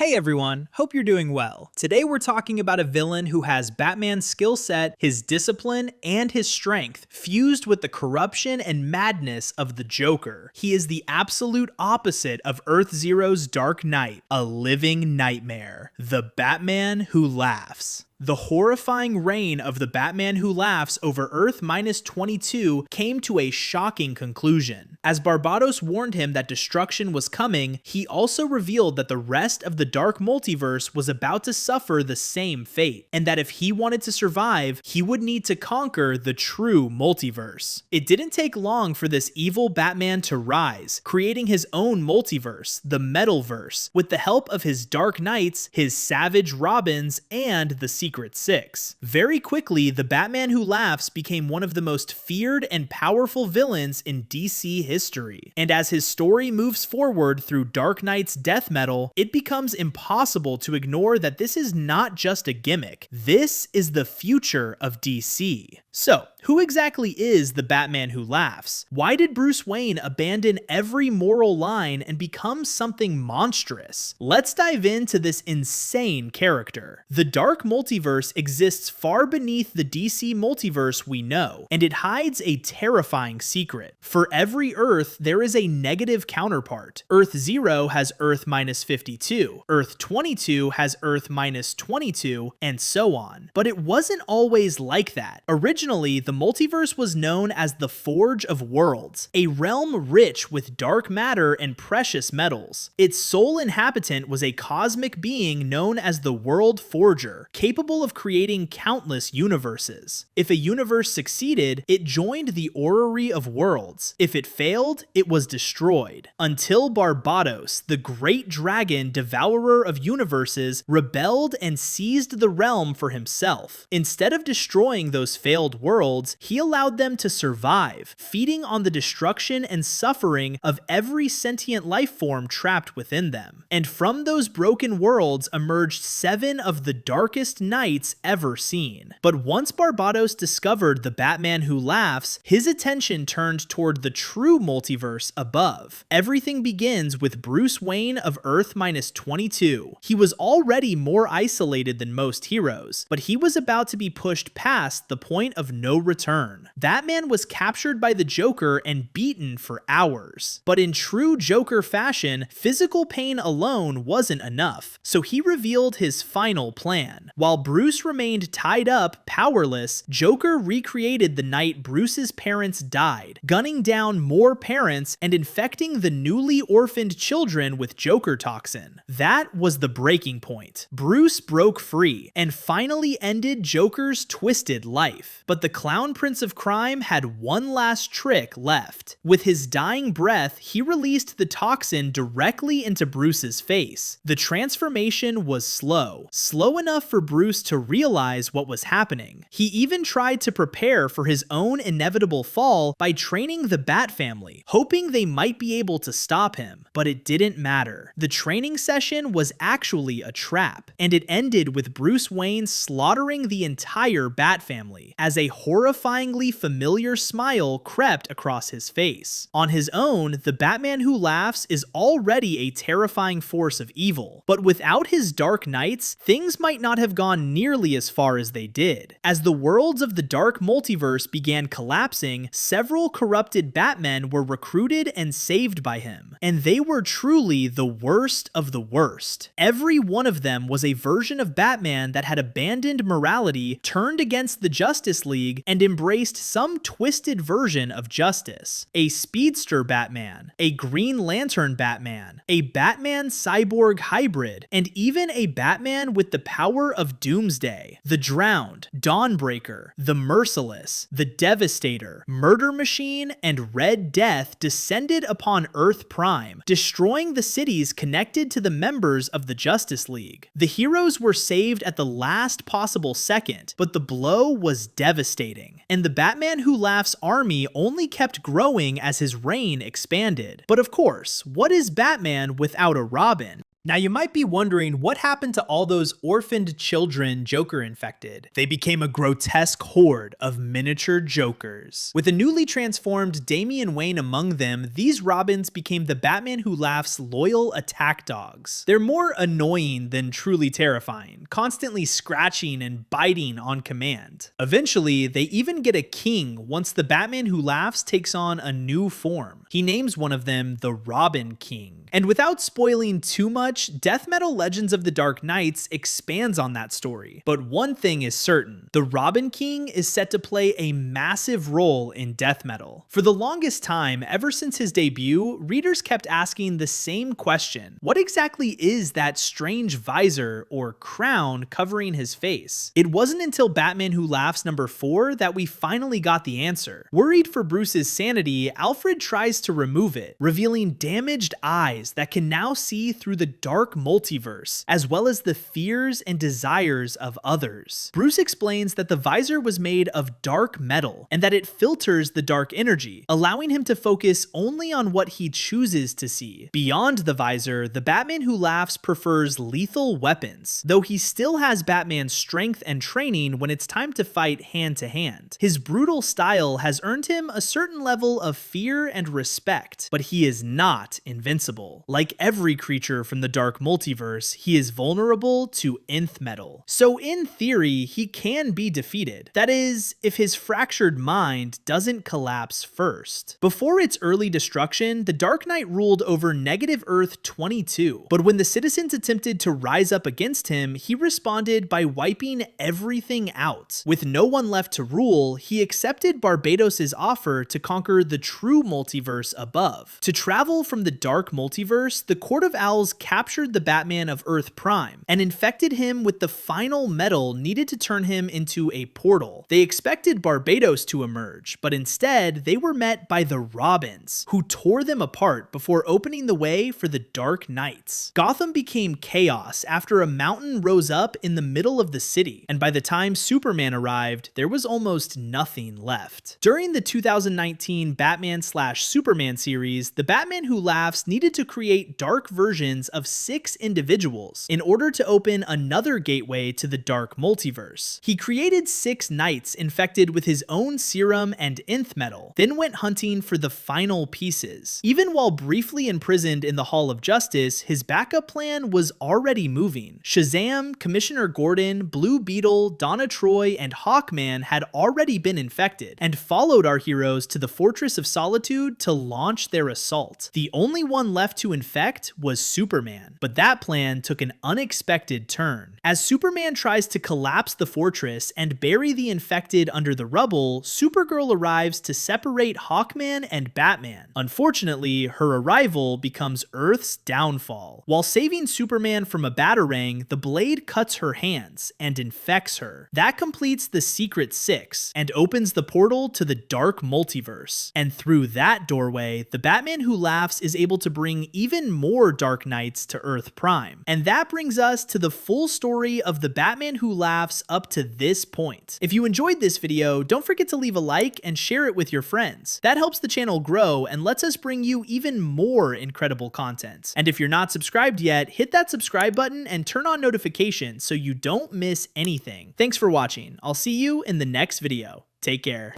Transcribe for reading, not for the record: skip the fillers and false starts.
Hey everyone, hope you're doing well. Today we're talking about a villain who has Batman's skill set, his discipline, and his strength fused with the corruption and madness of the Joker. He is the absolute opposite of Earth Zero's Dark Knight, a living nightmare. The Batman who laughs. The horrifying reign of the Batman who laughs over Earth -22 came to a shocking conclusion. As Barbatos warned him that destruction was coming, he also revealed that the rest of the Dark Multiverse was about to suffer the same fate, and that if he wanted to survive, he would need to conquer the true multiverse. It didn't take long for this evil Batman to rise, creating his own multiverse, the Metalverse, with the help of his Dark Knights, his Savage Robins, and the Secret Six. Very quickly, the Batman who laughs became one of the most feared and powerful villains in DC history. And as his story moves forward through Dark Knight's death metal, it becomes impossible to ignore that this is not just a gimmick. This is the future of DC. So, who exactly is the Batman who laughs? Why did Bruce Wayne abandon every moral line and become something monstrous? Let's dive into this insane character. The Dark Multiverse exists far beneath the DC multiverse we know, and it hides a terrifying secret. For every Earth, there is a negative counterpart. Earth 0 has Earth -52, Earth 22 has Earth -22, and so on. But it wasn't always like that. Originally, the multiverse was known as the Forge of Worlds, a realm rich with dark matter and precious metals. Its sole inhabitant was a cosmic being known as the World Forger, capable of creating countless universes. If a universe succeeded, it joined the Orrery of Worlds. If it failed, it was destroyed. Until Barbatos, the great dragon devourer of universes, rebelled and seized the realm for himself. Instead of destroying those failed worlds, he allowed them to survive, feeding on the destruction and suffering of every sentient life form trapped within them. And from those broken worlds emerged 7 of the darkest nights ever seen. But once Barbatos discovered the Batman who laughs, his attention turned toward the true multiverse above. Everything begins with Bruce Wayne of Earth -22. He was already more isolated than most heroes, but he was about to be pushed past the point of no return. That man was captured by the Joker and beaten for hours. But in true Joker fashion, physical pain alone wasn't enough, so he revealed his final plan. While Bruce remained tied up, powerless, Joker recreated the night Bruce's parents died, gunning down more parents and infecting the newly orphaned children with Joker toxin. That was the breaking point. Bruce broke free and finally ended Joker's twisted life. But the Clown Prince of Crime had one last trick left. With his dying breath, he released the toxin directly into Bruce's face. The transformation was slow enough for Bruce to realize what was happening. He even tried to prepare for his own inevitable fall by training the Bat family, hoping they might be able to stop him. But it didn't matter. The training session was actually a trap, and it ended with Bruce Wayne slaughtering the entire Bat family, as a horrifyingly familiar smile crept across his face. On his own, the Batman who laughs is already a terrifying force of evil, but without his Dark Knights, things might not have gone nearly as far as they did. As the worlds of the Dark Multiverse began collapsing, several corrupted Batmen were recruited and saved by him, and they were truly the worst of the worst. Every one of them was a version of Batman that had abandoned morality, turned against the Justice League, and embraced some twisted version of justice. A speedster Batman, a Green Lantern Batman, a Batman cyborg hybrid, and even a Batman with the power of Doomsday. The Drowned, Dawnbreaker, the Merciless, the Devastator, Murder Machine, and Red Death descended upon Earth Prime, destroying the cities connected to the members of the Justice League. The heroes were saved at the last possible second, but the blow was devastating, and the Batman who laughs army only kept growing as his reign expanded. But of course, what is Batman without a Robin? Now you might be wondering what happened to all those orphaned children Joker infected. They became a grotesque horde of miniature Jokers. With a newly transformed Damian Wayne among them, these Robins became the Batman Who Laughs' loyal attack dogs. They're more annoying than truly terrifying, constantly scratching and biting on command. Eventually, they even get a king once the Batman Who Laughs takes on a new form. He names one of them the Robin King. And without spoiling too much, Death Metal Legends of the Dark Knights expands on that story. But one thing is certain, the Robin King is set to play a massive role in death metal. For the longest time, ever since his debut, readers kept asking the same question: what exactly is that strange visor or crown covering his face? It wasn't until Batman Who Laughs #4 that we finally got the answer. Worried for Bruce's sanity, Alfred tries to remove it, revealing damaged eyes that can now see through the Dark Multiverse, as well as the fears and desires of others. Bruce explains that the visor was made of dark metal, and that it filters the dark energy, allowing him to focus only on what he chooses to see. Beyond the visor, the Batman Who Laughs prefers lethal weapons, though he still has Batman's strength and training when it's time to fight hand to hand. His brutal style has earned him a certain level of fear and respect, but he is not invincible. Like every creature from the Dark Multiverse, he is vulnerable to nth metal. So in theory, he can be defeated. That is, if his fractured mind doesn't collapse first. Before its early destruction, the Dark Knight ruled over negative Earth 22, but when the citizens attempted to rise up against him, he responded by wiping everything out. With no one left to rule, he accepted Barbatos' offer to conquer the true multiverse above. To travel from the Dark Multiverse, the Court of Owls captured the Batman of Earth Prime and infected him with the final metal needed to turn him into a portal. They expected Barbatos to emerge, but instead they were met by the Robins, who tore them apart before opening the way for the Dark Knights. Gotham became chaos after a mountain rose up in the middle of the city, and by the time Superman arrived, there was almost nothing left. During the 2019 Batman/Superman series, the Batman Who Laughs needed to create dark versions of 6 individuals in order to open another gateway to the Dark Multiverse. He created 6 knights infected with his own serum and nth metal, then went hunting for the final pieces. Even while briefly imprisoned in the Hall of Justice, his backup plan was already moving. Shazam, Commissioner Gordon, Blue Beetle, Donna Troy, and Hawkman had already been infected and followed our heroes to the Fortress of Solitude to launch their assault. The only one left to infect was Superman, but that plan took an unexpected turn. As Superman tries to collapse the fortress and bury the infected under the rubble, Supergirl arrives to separate Hawkman and Batman. Unfortunately, her arrival becomes Earth's downfall. While saving Superman from a batarang, the blade cuts her hands and infects her. That completes the Secret Six and opens the portal to the Dark Multiverse. And through that doorway, the Batman Who Laughs is able to bring even more Dark Knights to Earth Prime. And that brings us to the full story of the Batman Who Laughs up to this point. If you enjoyed this video, don't forget to leave a like and share it with your friends. That helps the channel grow and lets us bring you even more incredible content. And if you're not subscribed yet, hit that subscribe button and turn on notifications so you don't miss anything. Thanks for watching. I'll see you in the next video. Take care.